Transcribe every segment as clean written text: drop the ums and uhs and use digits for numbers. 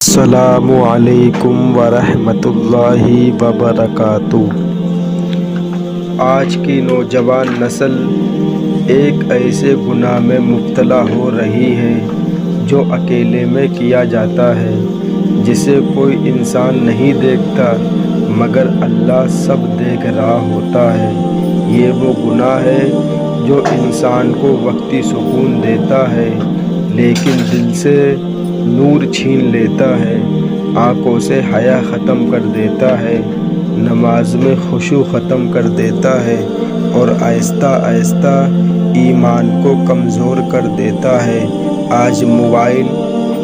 السلام علیکم ورحمۃ اللہ وبرکاتہ۔ آج کی نوجوان نسل ایک ایسے گناہ میں مبتلا ہو رہی ہے جو اکیلے میں کیا جاتا ہے، جسے کوئی انسان نہیں دیکھتا مگر اللہ سب دیکھ رہا ہوتا ہے۔ یہ وہ گناہ ہے جو انسان کو وقتی سکون دیتا ہے لیکن دل سے نور چھین لیتا ہے، آنکھوں سے حیا ختم کر دیتا ہے، نماز میں خشوع ختم کر دیتا ہے اور آہستہ آہستہ ایمان کو کمزور کر دیتا ہے۔ آج موبائل،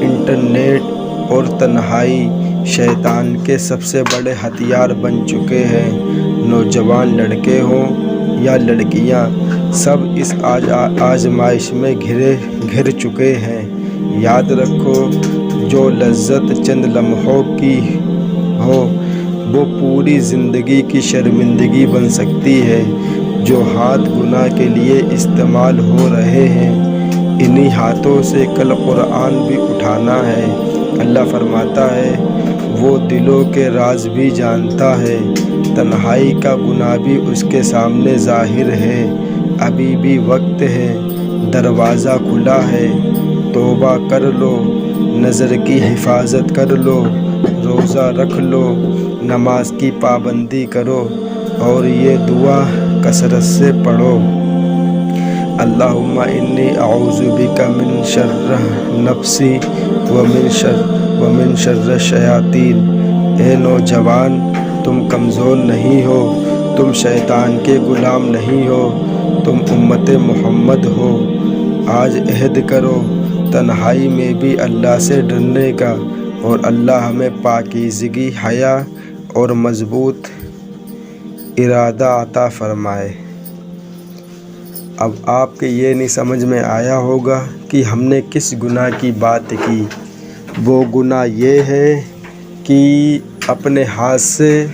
انٹرنیٹ اور تنہائی شیطان کے سب سے بڑے ہتھیار بن چکے ہیں۔ نوجوان لڑکے ہوں یا لڑکیاں، سب اس آزمائش میں گھر چکے ہیں۔ یاد رکھو، جو لذت چند لمحوں کی ہو وہ پوری زندگی کی شرمندگی بن سکتی ہے۔ جو ہاتھ گناہ کے لیے استعمال ہو رہے ہیں، انہی ہاتھوں سے کل قرآن بھی اٹھانا ہے۔ اللہ فرماتا ہے، وہ دلوں کے راز بھی جانتا ہے، تنہائی کا گناہ بھی اس کے سامنے ظاہر ہے۔ ابھی بھی وقت ہے، دروازہ کھلا ہے، توبہ کر لو، نظر کی حفاظت کر لو، روزہ رکھ لو، نماز کی پابندی کرو اور یہ دعا کثرت سے پڑھو۔ اللہم انی اعوذ بک من شر نفسی ومن شر الشیاطین۔ اے نوجوان، تم کمزور نہیں ہو، تم شیطان کے غلام نہیں ہو، تم امت محمد ہو۔ آج عہد کرو تنہائی میں بھی اللہ سے ڈرنے کا، اور اللہ ہمیں پاکیزگی، حیا اور مضبوط ارادہ عطا فرمائے۔ اب آپ کے یہ نہیں سمجھ میں آیا ہوگا کہ ہم نے کس گناہ کی بات کی۔ وہ گناہ یہ ہے کہ اپنے ہاتھ سے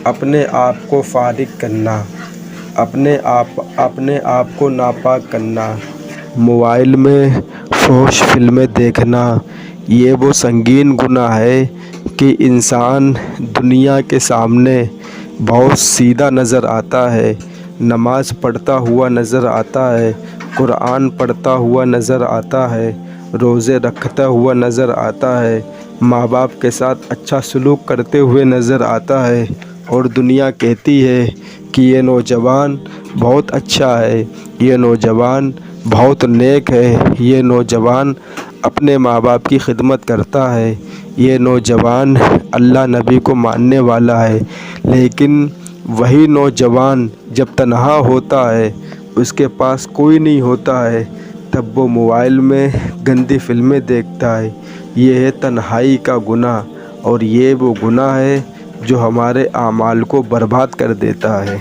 اپنے آپ کو فارغ کرنا، اپنے آپ کو ناپاک کرنا، موبائل میں فحش فلمیں دیکھنا۔ یہ وہ سنگین گناہ ہے کہ انسان دنیا کے سامنے بہت سیدھا نظر آتا ہے، نماز پڑھتا ہوا نظر آتا ہے، قرآن پڑھتا ہوا نظر آتا ہے، روزے رکھتا ہوا نظر آتا ہے، ماں باپ کے ساتھ اچھا سلوک کرتے ہوئے نظر آتا ہے، اور دنیا کہتی ہے کہ یہ نوجوان بہت اچھا ہے، یہ نوجوان بہت نیک ہے، یہ نوجوان اپنے ماں باپ کی خدمت کرتا ہے، یہ نوجوان اللہ نبی کو ماننے والا ہے۔ لیکن وہی نوجوان جب تنہا ہوتا ہے، اس کے پاس کوئی نہیں ہوتا ہے، تب وہ موبائل میں گندی فلمیں دیکھتا ہے۔ یہ ہے تنہائی کا گناہ، اور یہ وہ گناہ ہے جو ہمارے اعمال کو برباد کر دیتا ہے۔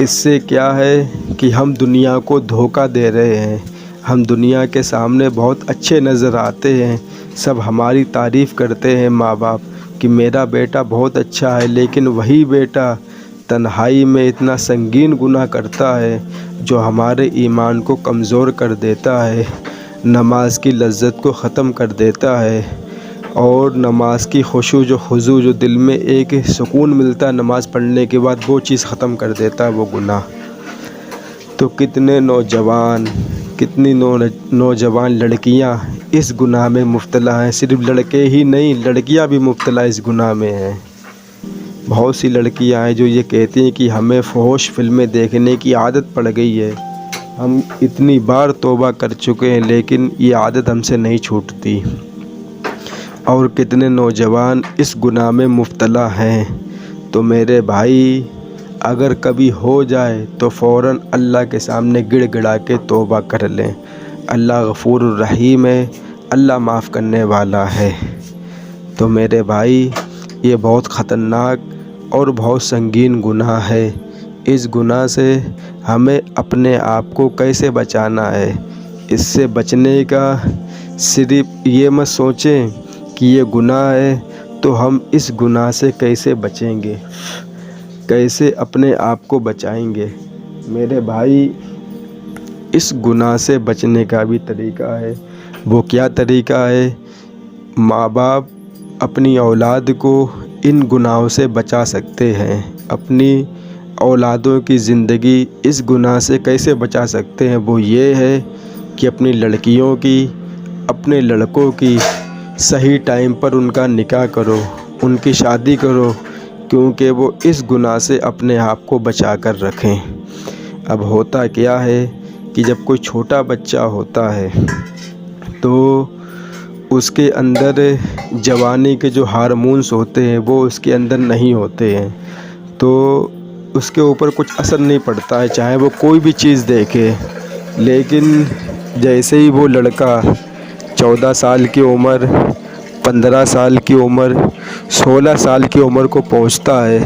اس سے کیا ہے کہ ہم دنیا کو دھوکہ دے رہے ہیں۔ ہم دنیا کے سامنے بہت اچھے نظر آتے ہیں، سب ہماری تعریف کرتے ہیں ماں باپ کہ میرا بیٹا بہت اچھا ہے، لیکن وہی بیٹا تنہائی میں اتنا سنگین گناہ کرتا ہے جو ہمارے ایمان کو کمزور کر دیتا ہے، نماز کی لذت کو ختم کر دیتا ہے، اور نماز کی خضوع جو دل میں ایک سکون ملتا ہے نماز پڑھنے کے بعد، وہ چیز ختم کر دیتا ہے وہ گناہ۔ تو کتنے نوجوان، کتنی نوجوان لڑکیاں اس گناہ میں مبتلا ہیں۔ صرف لڑکے ہی نہیں، لڑکیاں بھی مبتلا اس گناہ میں ہیں۔ بہت سی لڑکیاں ہیں جو یہ کہتی ہیں کہ ہمیں فحش فلمیں دیکھنے کی عادت پڑ گئی ہے، ہم اتنی بار توبہ کر چکے ہیں لیکن یہ عادت ہم سے نہیں چھوٹتی۔ اور کتنے نوجوان اس گناہ میں مبتلا ہیں۔ تو میرے بھائی، اگر کبھی ہو جائے تو فوراً اللہ کے سامنے گڑ گڑا کے توبہ کر لیں۔ اللہ غفور الرحیم ہے، اللہ معاف کرنے والا ہے۔ تو میرے بھائی، یہ بہت خطرناک اور بہت سنگین گناہ ہے۔ اس گناہ سے ہمیں اپنے آپ کو کیسے بچانا ہے؟ اس سے بچنے کا صرف یہ مت سوچیں کہ یہ گناہ ہے تو ہم اس گناہ سے کیسے بچیں گے، کیسے اپنے آپ کو بچائیں گے۔ میرے بھائی، اس گناہ سے بچنے کا بھی طریقہ ہے۔ وہ کیا طریقہ ہے؟ ماں باپ اپنی اولاد کو ان گناہوں سے بچا سکتے ہیں۔ اپنی اولادوں کی زندگی اس گناہ سے کیسے بچا سکتے ہیں؟ وہ یہ ہے کہ اپنی لڑکیوں کی، اپنے لڑکوں کی صحیح ٹائم پر ان کا نکاح کرو، ان کی شادی کرو، کیونکہ وہ اس گناہ سے اپنے آپ کو بچا کر رکھیں۔ اب ہوتا کیا ہے کہ جب کوئی چھوٹا بچہ ہوتا ہے تو اس کے اندر جوانی کے جو ہارمونز ہوتے ہیں وہ اس کے اندر نہیں ہوتے ہیں، تو اس کے اوپر کچھ اثر نہیں پڑتا ہے، چاہے وہ کوئی بھی چیز دیکھے۔ لیکن جیسے ہی وہ لڑکا 14 سال کی عمر، 15 سال کی عمر، 16 سال کی عمر کو پہنچتا ہے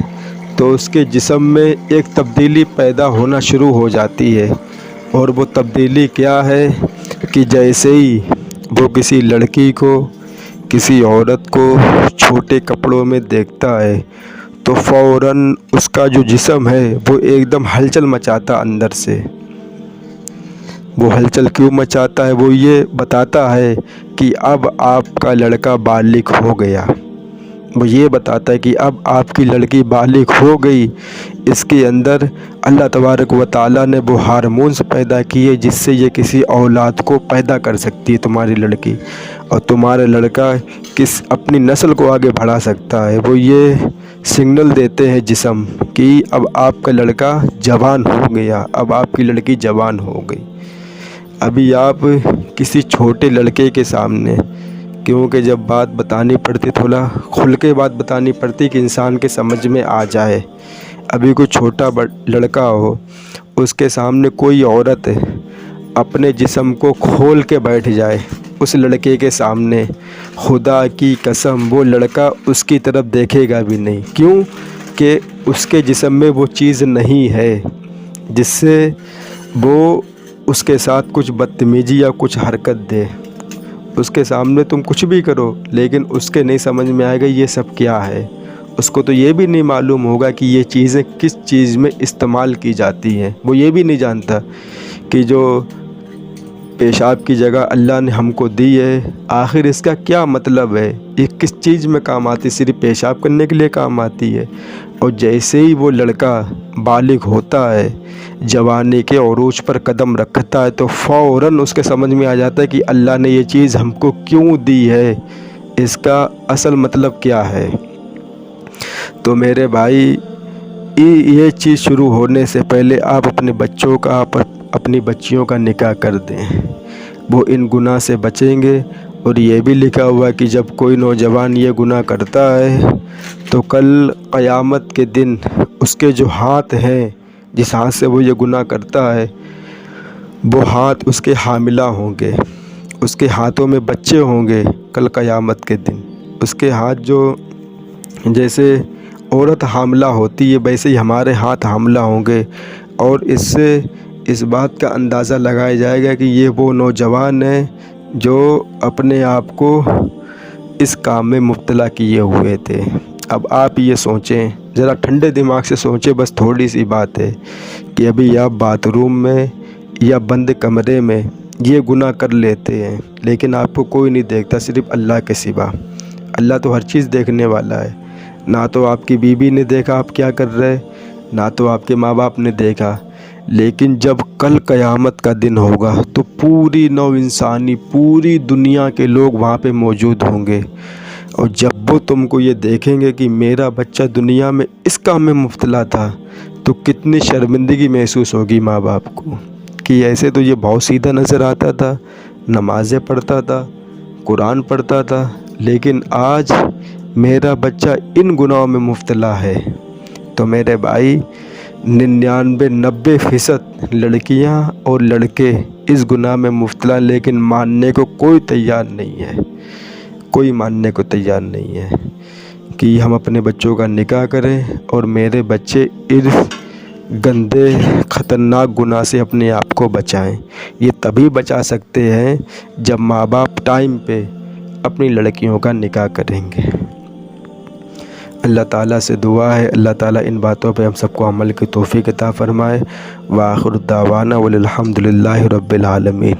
تو اس کے جسم میں ایک تبدیلی پیدا ہونا شروع ہو جاتی ہے، اور وہ تبدیلی کیا ہے کہ جیسے ہی وہ کسی لڑکی کو، کسی عورت کو چھوٹے کپڑوں میں دیکھتا ہے تو فوراً اس کا جو جسم ہے وہ ایک دم ہلچل مچاتا اندر سے۔ وہ ہلچل کیوں مچاتا ہے؟ وہ یہ بتاتا ہے کہ اب آپ کا لڑکا بالغ ہو گیا، وہ یہ بتاتا ہے کہ اب آپ کی لڑکی بالغ ہو گئی۔ اس کے اندر اللہ تبارک و تعالیٰ نے وہ ہارمونز پیدا کیے جس سے یہ کسی اولاد کو پیدا کر سکتی ہے تمہاری لڑکی، اور تمہارا لڑکا اپنی نسل کو آگے بڑھا سکتا ہے۔ وہ یہ سگنل دیتے ہیں جسم کہ اب آپ کا لڑکا جوان ہو گیا، اب آپ کی لڑکی جوان ہو گئی۔ ابھی آپ کسی چھوٹے لڑکے کے سامنے، کیونکہ جب بات بتانی پڑتی تھوڑا کھل کے بات بتانی پڑتی کہ انسان کے سمجھ میں آ جائے۔ ابھی کوئی چھوٹا لڑکا ہو، اس کے سامنے کوئی عورت اپنے جسم کو کھول کے بیٹھ جائے اس لڑکے کے سامنے، خدا کی قسم وہ لڑکا اس کی طرف دیکھے گا بھی نہیں۔ کیوں کہ اس کے جسم میں وہ چیز نہیں ہے جس سے وہ اس کے ساتھ کچھ بدتمیزی یا کچھ حرکت دے۔ اس کے سامنے تم کچھ بھی کرو لیکن اس کے نہیں سمجھ میں آئے گا یہ سب کیا ہے۔ اس کو تو یہ بھی نہیں معلوم ہوگا کہ یہ چیزیں کس چیز میں استعمال کی جاتی ہیں۔ وہ یہ بھی نہیں جانتا کہ جو پیشاب کی جگہ اللہ نے ہم کو دی ہے آخر اس کا کیا مطلب ہے، یہ کس چیز میں کام آتی ہے؟ صرف پیشاب کرنے کے لیے کام آتی ہے۔ اور جیسے ہی وہ لڑکا بالغ ہوتا ہے، جوانی کے عروج پر قدم رکھتا ہے، تو فوراً اس کے سمجھ میں آ جاتا ہے کہ اللہ نے یہ چیز ہم کو کیوں دی ہے، اس کا اصل مطلب کیا ہے۔ تو میرے بھائی، یہ چیز شروع ہونے سے پہلے آپ اپنے بچوں کا، اپنی بچیوں کا نکاح کر دیں، وہ ان گناہ سے بچیں گے۔ اور یہ بھی لکھا ہوا ہے کہ جب کوئی نوجوان یہ گناہ کرتا ہے تو کل قیامت کے دن اس کے جو ہاتھ ہیں، جس ہاتھ سے وہ یہ گناہ کرتا ہے، وہ ہاتھ اس کے حاملہ ہوں گے، اس کے ہاتھوں میں بچے ہوں گے کل قیامت کے دن۔ اس کے ہاتھ جو جیسے عورت حاملہ ہوتی ہے ویسے ہی ہمارے ہاتھ حاملہ ہوں گے، اور اس سے اس بات کا اندازہ لگایا جائے گا کہ یہ وہ نوجوان ہیں جو اپنے آپ کو اس کام میں مبتلا کیے ہوئے تھے۔ اب آپ یہ سوچیں، ذرا ٹھنڈے دماغ سے سوچیں، بس تھوڑی سی بات ہے کہ ابھی آپ باتھ روم میں یا بند کمرے میں یہ گناہ کر لیتے ہیں لیکن آپ کو کوئی نہیں دیکھتا صرف اللہ کے سوا۔ اللہ تو ہر چیز دیکھنے والا ہے، نہ تو آپ کی بیوی نے دیکھا آپ کیا کر رہے، نہ تو آپ کے ماں باپ نے دیکھا، لیکن جب کل قیامت کا دن ہوگا تو پوری نو انسانی، پوری دنیا کے لوگ وہاں پہ موجود ہوں گے، اور جب وہ تم کو یہ دیکھیں گے کہ میرا بچہ دنیا میں اس کام میں مبتلا تھا تو کتنی شرمندگی محسوس ہوگی ماں باپ کو کہ ایسے تو یہ بہت سیدھا نظر آتا تھا، نمازیں پڑھتا تھا، قرآن پڑھتا تھا، لیکن آج میرا بچہ ان گناہوں میں مبتلا ہے۔ تو میرے بھائی، 99-90% لڑکیاں اور لڑکے اس گناہ میں مبتلا، لیکن ماننے کو کوئی تیار نہیں ہے، کوئی ماننے کو تیار نہیں ہے کہ ہم اپنے بچوں کا نکاح کریں اور میرے بچے اس گندے خطرناک گناہ سے اپنے آپ کو بچائیں۔ یہ تبھی بچا سکتے ہیں جب ماں باپ ٹائم پہ اپنی لڑکیوں کا نکاح کریں گے۔ اللہ تعالیٰ سے دعا ہے اللہ تعالیٰ ان باتوں پہ ہم سب کو عمل کی توفیق عطا فرمائے۔ وآخر دعوانا والحمد للہ رب العالمین۔